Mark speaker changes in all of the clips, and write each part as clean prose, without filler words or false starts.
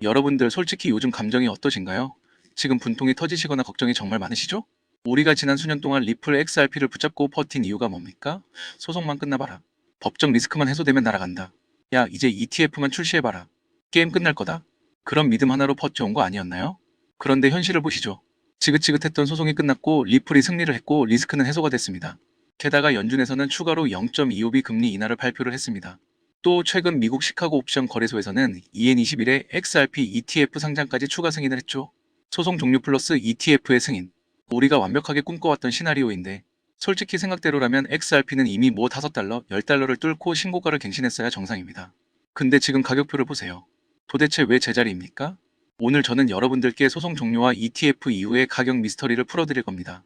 Speaker 1: 여러분들 솔직히 요즘 감정이 어떠신가요? 지금 분통이 터지시거나 걱정이 정말 많으시죠? 우리가 지난 수년 동안 리플 XRP를 붙잡고 버틴 이유가 뭡니까? 소송만 끝나봐라. 법적 리스크만 해소되면 날아간다. 야, 이제 ETF만 출시해봐라. 게임 끝날 거다. 그런 믿음 하나로 버텨온 거 아니었나요? 그런데 현실을 보시죠. 지긋지긋했던 소송이 끝났고 리플이 승리를 했고 리스크는 해소가 됐습니다. 게다가 연준에서는 추가로 0.25b 금리 인하를 발표를 했습니다. 또 최근 미국 시카고 옵션 거래소에서는 EN21의 XRP ETF 상장까지 추가 승인을 했죠. 소송 종료 플러스 ETF의 승인. 우리가 완벽하게 꿈꿔왔던 시나리오인데 솔직히 생각대로라면 XRP는 이미 뭐 5달러, 10달러를 뚫고 신고가를 갱신했어야 정상입니다. 근데 지금 가격표를 보세요. 도대체 왜 제자리입니까? 오늘 저는 여러분들께 소송 종료와 ETF 이후의 가격 미스터리를 풀어드릴 겁니다.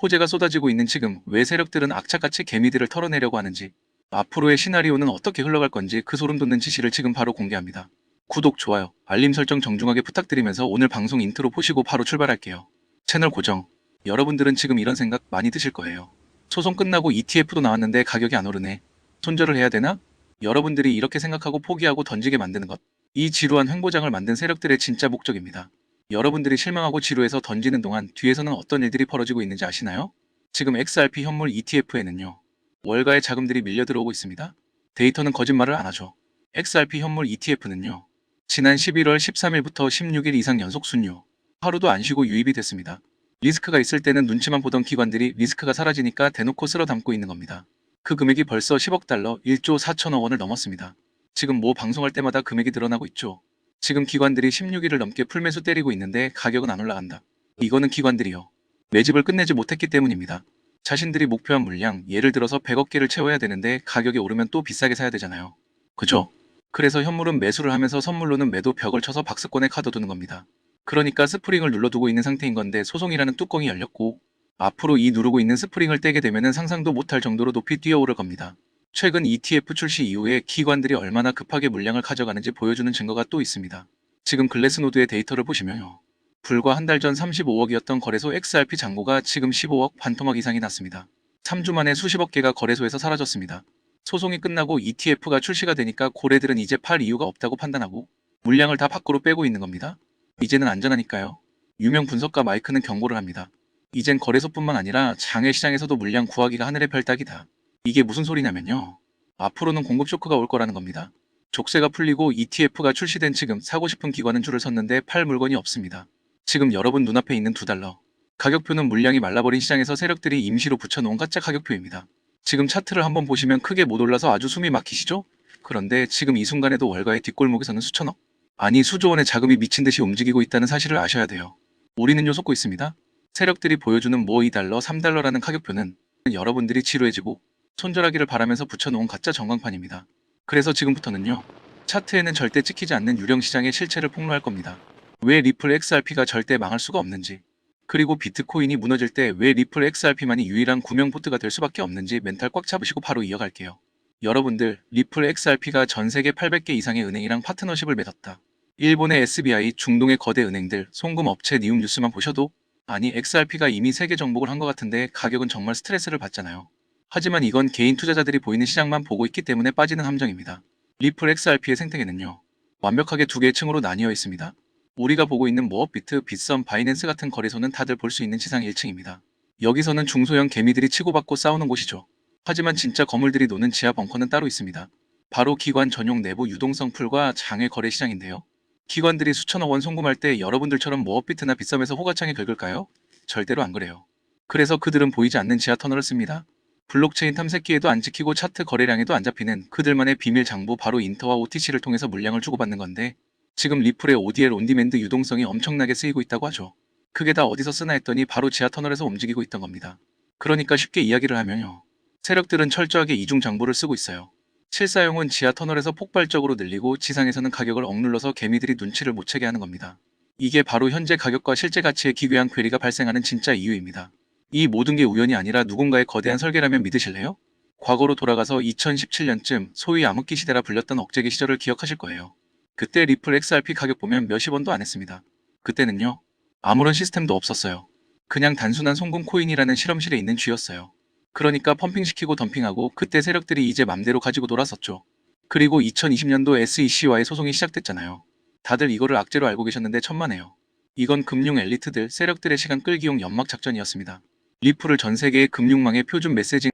Speaker 1: 호재가 쏟아지고 있는 지금 왜 세력들은 악착같이 개미들을 털어내려고 하는지, 앞으로의 시나리오는 어떻게 흘러갈 건지 그 소름 돋는 지시를 지금 바로 공개합니다. 구독, 좋아요, 알림 설정 정중하게 부탁드리면서 오늘 방송 인트로 보시고 바로 출발할게요. 채널 고정. 여러분들은 지금 이런 생각 많이 드실 거예요. 소송 끝나고 ETF도 나왔는데 가격이 안 오르네. 손절을 해야 되나? 여러분들이 이렇게 생각하고 포기하고 던지게 만드는 것. 이 지루한 횡보장을 만든 세력들의 진짜 목적입니다. 여러분들이 실망하고 지루해서 던지는 동안 뒤에서는 어떤 일들이 벌어지고 있는지 아시나요? 지금 XRP 현물 ETF에는요. 월가의 자금들이 밀려 들어오고 있습니다. 데이터는 거짓말을 안 하죠. XRP 현물 ETF는요. 지난 11월 13일부터 16일 이상 연속 순요. 하루도 안 쉬고 유입이 됐습니다. 리스크가 있을 때는 눈치만 보던 기관들이 리스크가 사라지니까 대놓고 쓸어 담고 있는 겁니다. 그 금액이 벌써 10억 달러, 1조 4천억 원을 넘었습니다. 지금 뭐 방송할 때마다 금액이 늘어나고 있죠. 지금 기관들이 16일을 넘게 풀매수 때리고 있는데 가격은 안 올라간다. 이거는 기관들이요. 매집을 끝내지 못했기 때문입니다. 자신들이 목표한 물량, 예를 들어서 100억 개를 채워야 되는데 가격이 오르면 또 비싸게 사야 되잖아요. 그죠? 그래서 현물은 매수를 하면서 선물로는 매도 벽을 쳐서 박스권에 가둬두는 겁니다. 그러니까 스프링을 눌러두고 있는 상태인 건데 소송이라는 뚜껑이 열렸고 앞으로 이 누르고 있는 스프링을 떼게 되면 상상도 못할 정도로 높이 뛰어오를 겁니다. 최근 ETF 출시 이후에 기관들이 얼마나 급하게 물량을 가져가는지 보여주는 증거가 또 있습니다. 지금 글래스노드의 데이터를 보시면요. 불과 한 달 전 35억이었던 거래소 XRP 잔고가 지금 15억 반토막 이상이 났습니다. 3주 만에 수십억 개가 거래소에서 사라졌습니다. 소송이 끝나고 ETF가 출시가 되니까 고래들은 이제 팔 이유가 없다고 판단하고 물량을 다 밖으로 빼고 있는 겁니다. 이제는 안전하니까요. 유명 분석가 마이크는 경고를 합니다. 이젠 거래소뿐만 아니라 장외 시장에서도 물량 구하기가 하늘의 별따기다. 이게 무슨 소리냐면요. 앞으로는 공급 쇼크가 올 거라는 겁니다. 족쇄가 풀리고 ETF가 출시된 지금 사고 싶은 기관은 줄을 섰는데 팔 물건이 없습니다. 지금 여러분 눈앞에 있는 2달러. 가격표는 물량이 말라버린 시장에서 세력들이 임시로 붙여놓은 가짜 가격표입니다. 지금 차트를 한번 보시면 크게 못 올라서 아주 숨이 막히시죠? 그런데 지금 이 순간에도 월가의 뒷골목에서는 수천억, 아니 수조 원의 자금이 미친 듯이 움직이고 있다는 사실을 아셔야 돼요. 우리는요 속고 있습니다. 세력들이 보여주는 뭐 2달러, 3달러라는 가격표는 여러분들이 지루해지고 손절하기를 바라면서 붙여놓은 가짜 전광판입니다. 그래서 지금부터는요. 차트에는 절대 찍히지 않는 유령 시장의 실체를 폭로할 겁니다. 왜 리플 XRP가 절대 망할 수가 없는지, 그리고 비트코인이 무너질 때 왜 리플 XRP만이 유일한 구명 보트가 될 수밖에 없는지 멘탈 꽉 잡으시고 바로 이어갈게요. 여러분들, 리플 XRP가 전 세계 800개 이상의 은행이랑 파트너십을 맺었다. 일본의 SBI, 중동의 거대 은행들, 송금 업체 니움 뉴스만 보셔도 아니 XRP가 이미 세계 정복을 한 것 같은데 가격은 정말 스트레스를 받잖아요. 하지만 이건 개인 투자자들이 보이는 시장만 보고 있기 때문에 빠지는 함정입니다. 리플 XRP의 생태계는요. 완벽하게 두 개의 층으로 나뉘어 있습니다. 우리가 보고 있는 모어비트, 빗썸, 바이낸스 같은 거래소는 다들 볼 수 있는 지상 1층입니다. 여기서는 중소형 개미들이 치고받고 싸우는 곳이죠. 하지만 진짜 거물들이 노는 지하 벙커는 따로 있습니다. 바로 기관 전용 내부 유동성 풀과 장외 거래 시장인데요. 기관들이 수천억 원 송금할 때 여러분들처럼 모어비트나 빗썸에서 호가창에 긁을까요? 절대로 안 그래요. 그래서 그들은 보이지 않는 지하 터널을 씁니다. 블록체인 탐색기에도 안 찍히고 차트 거래량에도 안 잡히는 그들만의 비밀 장부 바로 인터와 OTC를 통해서 물량을 주고받는 건데 지금 리플의 ODL 온디맨드 유동성이 엄청나게 쓰이고 있다고 하죠. 그게 다 어디서 쓰나 했더니 바로 지하 터널에서 움직이고 있던 겁니다. 그러니까 쉽게 이야기를 하면요. 세력들은 철저하게 이중 장부를 쓰고 있어요. 실사용은 지하 터널에서 폭발적으로 늘리고 지상에서는 가격을 억눌러서 개미들이 눈치를 못 채게 하는 겁니다. 이게 바로 현재 가격과 실제 가치의 기괴한 괴리가 발생하는 진짜 이유입니다. 이 모든 게 우연이 아니라 누군가의 거대한 설계라면 믿으실래요? 과거로 돌아가서 2017년쯤 소위 암흑기 시대라 불렸던 억제기 시절을 기억하실 거예요. 그때 리플 XRP 가격 보면 몇십 원도 안 했습니다. 그때는요. 아무런 시스템도 없었어요. 그냥 단순한 송금 코인이라는 실험실에 있는 쥐였어요. 그러니까 펌핑시키고 덤핑하고 그때 세력들이 이제 맘대로 가지고 놀았었죠. 그리고 2020년도 SEC와의 소송이 시작됐잖아요. 다들 이거를 악재로 알고 계셨는데 천만에요. 이건 금융 엘리트들, 세력들의 시간 끌기용 연막 작전이었습니다. 리플을 전 세계의 금융망의 표준 메시징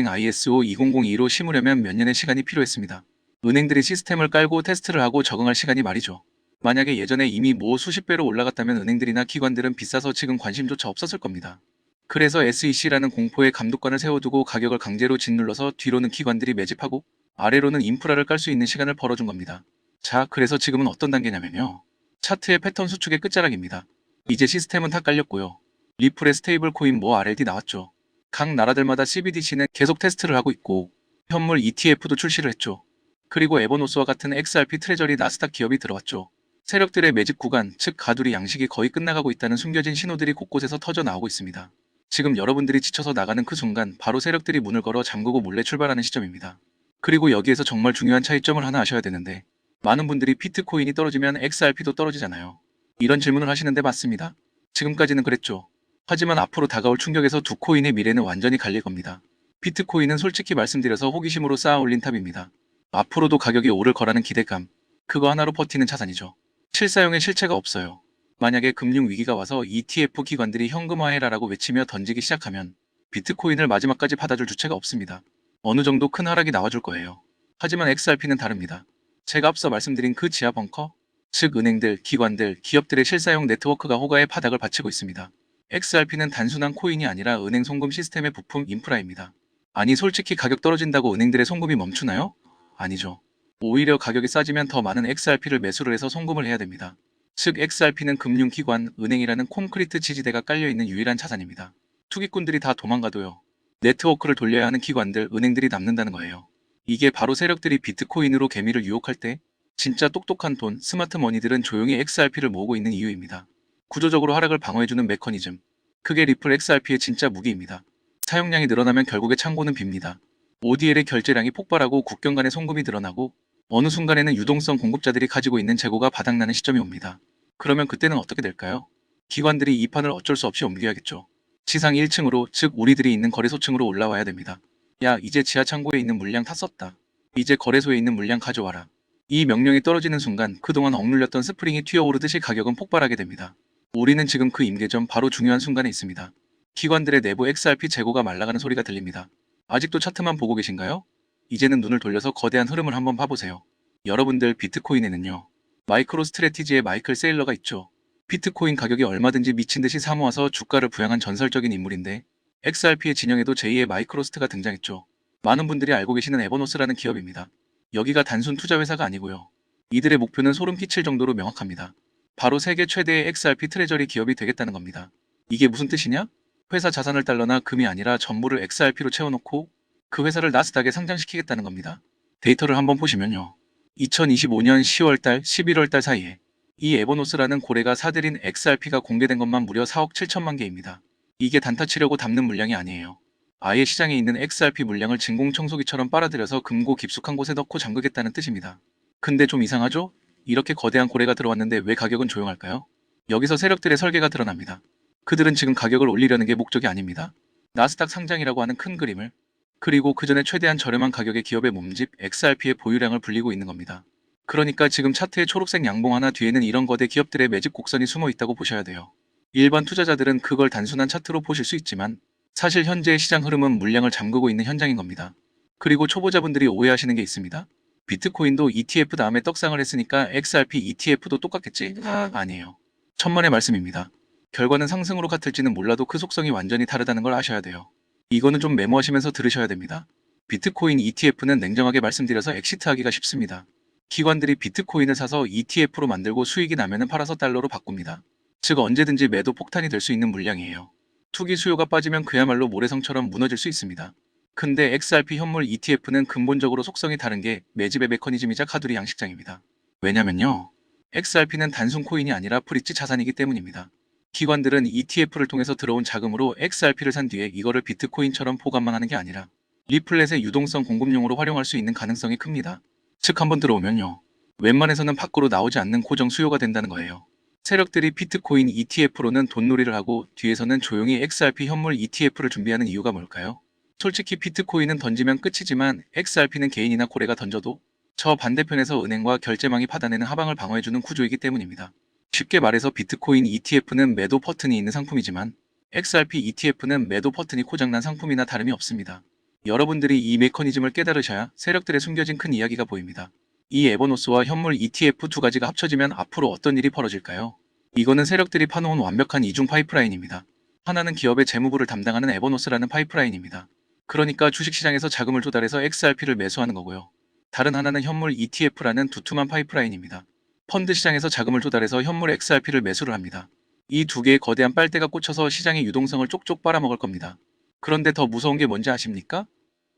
Speaker 1: ISO 2002로 심으려면 몇 년의 시간이 필요했습니다. 은행들이 시스템을 깔고 테스트를 하고 적응할 시간이 말이죠. 만약에 예전에 이미 수십 배로 올라갔다면 은행들이나 기관들은 비싸서 지금 관심조차 없었을 겁니다. 그래서 SEC라는 공포의 감독관을 세워두고 가격을 강제로 짓눌러서 뒤로는 기관들이 매집하고 아래로는 인프라를 깔 수 있는 시간을 벌어준 겁니다. 자, 그래서 지금은 어떤 단계냐면요. 차트의 패턴 수축의 끝자락입니다. 이제 시스템은 다 깔렸고요. 리플의 스테이블 코인 RLD 나왔죠. 각 나라들마다 CBDC는 계속 테스트를 하고 있고 현물 ETF도 출시를 했죠. 그리고 에버노스와 같은 XRP 트레저리 나스닥 기업이 들어왔죠. 세력들의 매집 구간, 즉 가두리 양식이 거의 끝나가고 있다는 숨겨진 신호들이 곳곳에서 터져 나오고 있습니다. 지금 여러분들이 지쳐서 나가는 그 순간 바로 세력들이 문을 걸어 잠그고 몰래 출발하는 시점입니다. 그리고 여기에서 정말 중요한 차이점을 하나 아셔야 되는데 많은 분들이 비트코인이 떨어지면 XRP도 떨어지잖아요. 이런 질문을 하시는데 맞습니다. 지금까지는 그랬죠. 하지만 앞으로 다가올 충격에서 두 코인의 미래는 완전히 갈릴 겁니다. 비트코인은 솔직히 말씀드려서 호기심으로 쌓아 올린 탑입니다. 앞으로도 가격이 오를 거라는 기대감, 그거 하나로 버티는 자산이죠. 실사용에 실체가 없어요. 만약에 금융 위기가 와서 ETF 기관들이 현금화해라라고 외치며 던지기 시작하면 비트코인을 마지막까지 받아줄 주체가 없습니다. 어느 정도 큰 하락이 나와줄 거예요. 하지만 XRP는 다릅니다. 제가 앞서 말씀드린 그 지하 벙커, 즉 은행들, 기관들, 기업들의 실사용 네트워크가 호가의 바닥을 받치고 있습니다. XRP는 단순한 코인이 아니라 은행 송금 시스템의 부품 인프라입니다. 아니 솔직히 가격 떨어진다고 은행들의 송금이 멈추나요? 아니죠. 오히려 가격이 싸지면 더 많은 XRP를 매수를 해서 송금을 해야 됩니다. 즉 XRP는 금융기관, 은행이라는 콘크리트 지지대가 깔려있는 유일한 자산입니다. 투기꾼들이 다 도망가도요. 네트워크를 돌려야 하는 기관들, 은행들이 남는다는 거예요. 이게 바로 세력들이 비트코인으로 개미를 유혹할 때 진짜 똑똑한 돈, 스마트 머니들은 조용히 XRP를 모으고 있는 이유입니다. 구조적으로 하락을 방어해주는 메커니즘. 그게 리플 XRP의 진짜 무기입니다. 사용량이 늘어나면 결국에 창고는 빕니다. ODL의 결제량이 폭발하고 국경 간의 송금이 늘어나고 어느 순간에는 유동성 공급자들이 가지고 있는 재고가 바닥나는 시점이 옵니다. 그러면 그때는 어떻게 될까요? 기관들이 이 판을 어쩔 수 없이 옮겨야겠죠. 지상 1층으로, 즉 우리들이 있는 거래소층으로 올라와야 됩니다. 야, 이제 지하 창고에 있는 물량 다 썼다. 이제 거래소에 있는 물량 가져와라. 이 명령이 떨어지는 순간 그동안 억눌렸던 스프링이 튀어오르듯이 가격은 폭발하게 됩니다. 우리는 지금 그 임계점 바로 중요한 순간에 있습니다. 기관들의 내부 XRP 재고가 말라가는 소리가 들립니다. 아직도 차트만 보고 계신가요? 이제는 눈을 돌려서 거대한 흐름을 한번 봐보세요. 여러분들 비트코인에는요. 마이크로 스트래티지의 마이클 세일러가 있죠. 비트코인 가격이 얼마든지 미친 듯이 사모아서 주가를 부양한 전설적인 인물인데 XRP의 진영에도 제2의 마이크로스트가 등장했죠. 많은 분들이 알고 계시는 에버노스라는 기업입니다. 여기가 단순 투자 회사가 아니고요. 이들의 목표는 소름 끼칠 정도로 명확합니다. 바로 세계 최대의 XRP 트레저리 기업이 되겠다는 겁니다. 이게 무슨 뜻이냐? 회사 자산을 달러나 금이 아니라 전부를 XRP로 채워놓고 그 회사를 나스닥에 상장시키겠다는 겁니다. 데이터를 한번 보시면요. 2025년 10월달, 11월달 사이에 이 에버노스라는 고래가 사들인 XRP가 공개된 것만 무려 4억 7천만 개입니다. 이게 단타 치려고 담는 물량이 아니에요. 아예 시장에 있는 XRP 물량을 진공청소기처럼 빨아들여서 금고 깊숙한 곳에 넣고 잠그겠다는 뜻입니다. 근데 좀 이상하죠? 이렇게 거대한 고래가 들어왔는데 왜 가격은 조용할까요? 여기서 세력들의 설계가 드러납니다. 그들은 지금 가격을 올리려는 게 목적이 아닙니다. 나스닥 상장이라고 하는 큰 그림을, 그리고 그 전에 최대한 저렴한 가격의 기업의 몸집 XRP의 보유량을 불리고 있는 겁니다. 그러니까 지금 차트의 초록색 양봉 하나 뒤에는 이런 거대 기업들의 매집 곡선이 숨어 있다고 보셔야 돼요. 일반 투자자들은 그걸 단순한 차트로 보실 수 있지만 사실 현재의 시장 흐름은 물량을 잠그고 있는 현장인 겁니다. 그리고 초보자분들이 오해하시는 게 있습니다. 비트코인도 ETF 다음에 떡상을 했으니까 XRP ETF도 똑같겠지? 아니에요. 천만의 말씀입니다. 결과는 상승으로 같을지는 몰라도 그 속성이 완전히 다르다는 걸 아셔야 돼요. 이거는 좀 메모하시면서 들으셔야 됩니다. 비트코인 ETF는 냉정하게 말씀드려서 엑시트하기가 쉽습니다. 기관들이 비트코인을 사서 ETF로 만들고 수익이 나면은 팔아서 달러로 바꿉니다. 즉 언제든지 매도 폭탄이 될 수 있는 물량이에요. 투기 수요가 빠지면 그야말로 모래성처럼 무너질 수 있습니다. 근데 XRP 현물 ETF는 근본적으로 속성이 다른 게 매집의 메커니즘이자 가두리 양식장입니다. 왜냐면요. XRP는 단순 코인이 아니라 브릿지 자산이기 때문입니다. 기관들은 ETF를 통해서 들어온 자금으로 XRP를 산 뒤에 이거를 비트코인처럼 포감만 하는 게 아니라 리플렛의 유동성 공급용으로 활용할 수 있는 가능성이 큽니다. 즉 한번 들어오면요. 웬만해서는 밖으로 나오지 않는 고정 수요가 된다는 거예요. 세력들이 비트코인 ETF로는 돈놀이를 하고 뒤에서는 조용히 XRP 현물 ETF를 준비하는 이유가 뭘까요? 솔직히 비트코인은 던지면 끝이지만 XRP는 개인이나 고래가 던져도 저 반대편에서 은행과 결제망이 받아내는 하방을 방어해주는 구조이기 때문입니다. 쉽게 말해서 비트코인 ETF는 매도 버튼이 있는 상품이지만 XRP ETF는 매도 버튼이 고장난 상품이나 다름이 없습니다. 여러분들이 이 메커니즘을 깨달으셔야 세력들의 숨겨진 큰 이야기가 보입니다. 이 에버노스와 현물 ETF 두 가지가 합쳐지면 앞으로 어떤 일이 벌어질까요? 이거는 세력들이 파놓은 완벽한 이중 파이프라인입니다. 하나는 기업의 재무부를 담당하는 에버노스라는 파이프라인입니다. 그러니까 주식시장에서 자금을 조달해서 XRP를 매수하는 거고요. 다른 하나는 현물 ETF라는 두툼한 파이프라인입니다. 펀드 시장에서 자금을 조달해서 현물 XRP를 매수를 합니다. 이 두 개의 거대한 빨대가 꽂혀서 시장의 유동성을 쪽쪽 빨아먹을 겁니다. 그런데 더 무서운 게 뭔지 아십니까?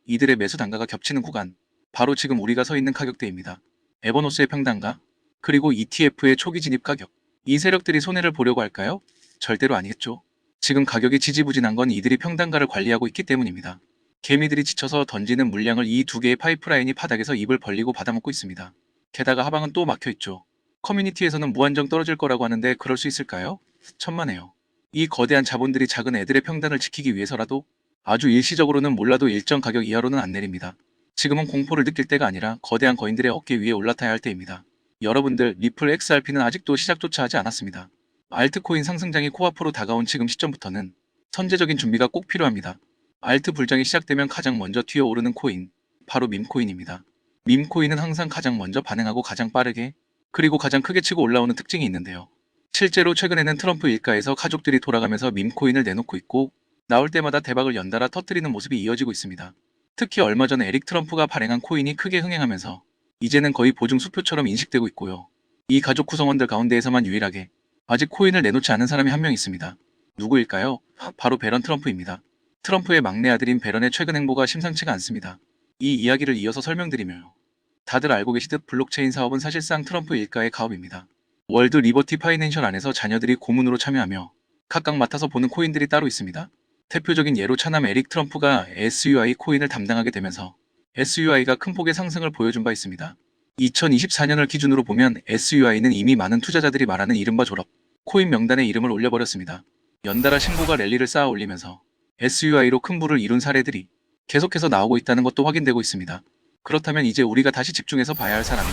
Speaker 1: 이들의 매수 단가가 겹치는 구간. 바로 지금 우리가 서 있는 가격대입니다. 에버노스의 평단가, 그리고 ETF의 초기 진입 가격. 이 세력들이 손해를 보려고 할까요? 절대로 아니겠죠. 지금 가격이 지지부진한 건 이들이 평단가를 관리하고 있기 때문입니다. 개미들이 지쳐서 던지는 물량을 이 두 개의 파이프라인이 바닥에서 입을 벌리고 받아먹고 있습니다. 게다가 하방은 또 막혀있죠. 커뮤니티에서는 무한정 떨어질 거라고 하는데 그럴 수 있을까요? 천만에요. 이 거대한 자본들이 작은 애들의 평단을 지키기 위해서라도 아주 일시적으로는 몰라도 일정 가격 이하로는 안 내립니다. 지금은 공포를 느낄 때가 아니라 거대한 거인들의 어깨 위에 올라타야 할 때입니다. 여러분들, 리플 XRP는 아직도 시작조차 하지 않았습니다. 알트코인 상승장이 코앞으로 다가온 지금 시점부터는 선제적인 준비가 꼭 필요합니다. 알트 불장이 시작되면 가장 먼저 튀어오르는 코인, 바로 밈코인입니다. 밈코인은 항상 가장 먼저 반응하고 가장 빠르게, 그리고 가장 크게 치고 올라오는 특징이 있는데요. 실제로 최근에는 트럼프 일가에서 가족들이 돌아가면서 밈코인을 내놓고 있고 나올 때마다 대박을 연달아 터뜨리는 모습이 이어지고 있습니다. 특히 얼마 전 에릭 트럼프가 발행한 코인이 크게 흥행하면서 이제는 거의 보증 수표처럼 인식되고 있고요. 이 가족 구성원들 가운데에서만 유일하게 아직 코인을 내놓지 않은 사람이 한 명 있습니다. 누구일까요? 바로 베런 트럼프입니다. 트럼프의 막내 아들인 베런의 최근 행보가 심상치가 않습니다. 이 이야기를 이어서 설명드리며요. 다들 알고 계시듯 블록체인 사업은 사실상 트럼프 일가의 가업입니다. 월드 리버티 파이낸셜 안에서 자녀들이 고문으로 참여하며 각각 맡아서 보는 코인들이 따로 있습니다. 대표적인 예로 차남 에릭 트럼프가 SUI 코인을 담당하게 되면서 SUI가 큰 폭의 상승을 보여준 바 있습니다. 2024년을 기준으로 보면 SUI는 이미 많은 투자자들이 말하는 이른바 졸업 코인 명단에 이름을 올려버렸습니다. 연달아 신고가 랠리를 쌓아 올리면서 SUI로 큰 부를 이룬 사례들이 계속해서 나오고 있다는 것도 확인되고 있습니다. 그렇다면 이제 우리가 다시 집중해서 봐야 할 사람은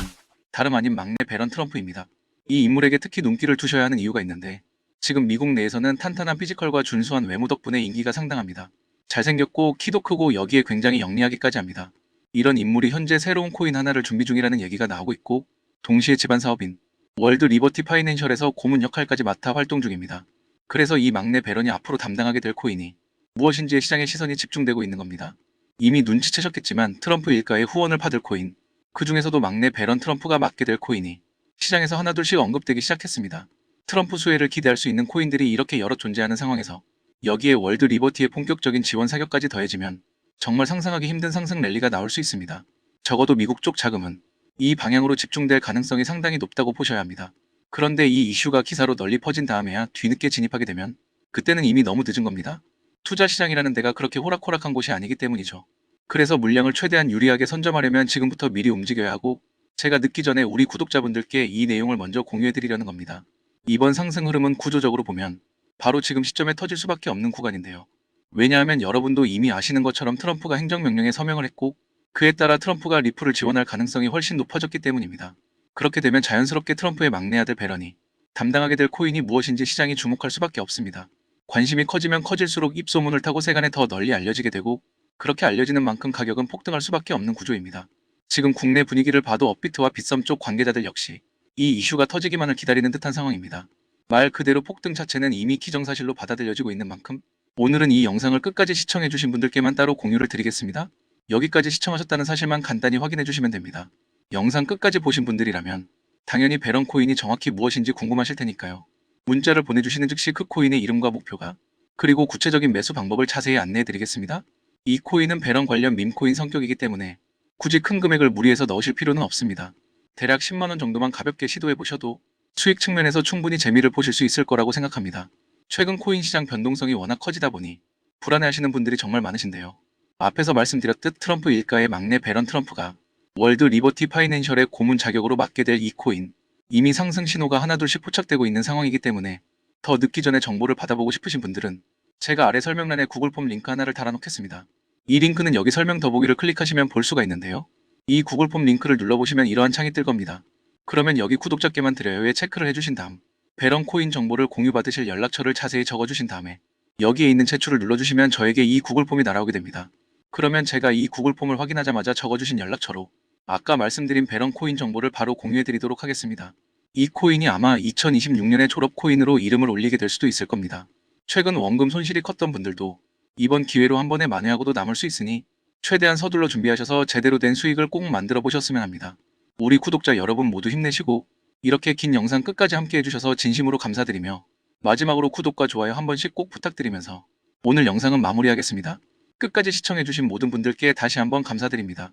Speaker 1: 다름 아닌 막내 베런 트럼프입니다. 이 인물에게 특히 눈길을 두셔야 하는 이유가 있는데 지금 미국 내에서는 탄탄한 피지컬과 준수한 외모 덕분에 인기가 상당합니다. 잘생겼고 키도 크고 여기에 굉장히 영리하기까지 합니다. 이런 인물이 현재 새로운 코인 하나를 준비 중이라는 얘기가 나오고 있고 동시에 집안 사업인 월드 리버티 파이낸셜에서 고문 역할까지 맡아 활동 중입니다. 그래서 이 막내 베런이 앞으로 담당하게 될 코인이 무엇인지에 시장의 시선이 집중되고 있는 겁니다. 이미 눈치채셨겠지만 트럼프 일가의 후원을 받을 코인, 그 중에서도 막내 베런 트럼프가 맡게 될 코인이 시장에서 하나둘씩 언급되기 시작했습니다. 트럼프 수혜를 기대할 수 있는 코인들이 이렇게 여러 존재하는 상황에서 여기에 월드 리버티의 본격적인 지원 사격까지 더해지면 정말 상상하기 힘든 상승 랠리가 나올 수 있습니다. 적어도 미국 쪽 자금은 이 방향으로 집중될 가능성이 상당히 높다고 보셔야 합니다. 그런데 이 이슈가 기사로 널리 퍼진 다음에야 뒤늦게 진입하게 되면 그때는 이미 너무 늦은 겁니다. 투자 시장이라는 데가 그렇게 호락호락한 곳이 아니기 때문이죠. 그래서 물량을 최대한 유리하게 선점하려면 지금부터 미리 움직여야 하고 제가 늦기 전에 우리 구독자분들께 이 내용을 먼저 공유해드리려는 겁니다. 이번 상승 흐름은 구조적으로 보면 바로 지금 시점에 터질 수밖에 없는 구간인데요. 왜냐하면 여러분도 이미 아시는 것처럼 트럼프가 행정명령에 서명을 했고 그에 따라 트럼프가 리플을 지원할 가능성이 훨씬 높아졌기 때문입니다. 그렇게 되면 자연스럽게 트럼프의 막내 아들 베런이 담당하게 될 코인이 무엇인지 시장이 주목할 수밖에 없습니다. 관심이 커지면 커질수록 입소문을 타고 세간에 더 널리 알려지게 되고 그렇게 알려지는 만큼 가격은 폭등할 수밖에 없는 구조입니다. 지금 국내 분위기를 봐도 업비트와 빗썸 쪽 관계자들 역시 이 이슈가 터지기만을 기다리는 듯한 상황입니다. 말 그대로 폭등 자체는 이미 기정사실로 받아들여지고 있는 만큼 오늘은 이 영상을 끝까지 시청해주신 분들께만 따로 공유를 드리겠습니다. 여기까지 시청하셨다는 사실만 간단히 확인해주시면 됩니다. 영상 끝까지 보신 분들이라면 당연히 베런 코인이 정확히 무엇인지 궁금하실 테니까요. 문자를 보내주시는 즉시 그 코인의 이름과 목표가 그리고 구체적인 매수 방법을 자세히 안내해드리겠습니다. 이 코인은 베런 관련 밈코인 성격이기 때문에 굳이 큰 금액을 무리해서 넣으실 필요는 없습니다. 대략 10만원 정도만 가볍게 시도해보셔도 수익 측면에서 충분히 재미를 보실 수 있을 거라고 생각합니다. 최근 코인 시장 변동성이 워낙 커지다 보니 불안해하시는 분들이 정말 많으신데요. 앞에서 말씀드렸듯 트럼프 일가의 막내 베런 트럼프가 월드 리버티 파이낸셜의 고문 자격으로 맡게 될 이 코인 이미 상승 신호가 하나둘씩 포착되고 있는 상황이기 때문에 더 늦기 전에 정보를 받아보고 싶으신 분들은 제가 아래 설명란에 구글 폼 링크 하나를 달아놓겠습니다. 이 링크는 여기 설명 더보기를 클릭하시면 볼 수가 있는데요. 이 구글 폼 링크를 눌러보시면 이러한 창이 뜰 겁니다. 그러면 여기 구독자께만 드려요에 체크를 해주신 다음 배런 코인 정보를 공유받으실 연락처를 자세히 적어주신 다음에 여기에 있는 제출을 눌러주시면 저에게 이 구글 폼이 날아오게 됩니다. 그러면 제가 이 구글 폼을 확인하자마자 적어주신 연락처로 아까 말씀드린 배런 코인 정보를 바로 공유해드리도록 하겠습니다. 이 코인이 아마 2026년에 졸업 코인으로 이름을 올리게 될 수도 있을 겁니다. 최근 원금 손실이 컸던 분들도 이번 기회로 한 번에 만회하고도 남을 수 있으니 최대한 서둘러 준비하셔서 제대로 된 수익을 꼭 만들어 보셨으면 합니다. 우리 구독자 여러분 모두 힘내시고 이렇게 긴 영상 끝까지 함께 해주셔서 진심으로 감사드리며 마지막으로 구독과 좋아요 한 번씩 꼭 부탁드리면서 오늘 영상은 마무리하겠습니다. 끝까지 시청해주신 모든 분들께 다시 한번 감사드립니다.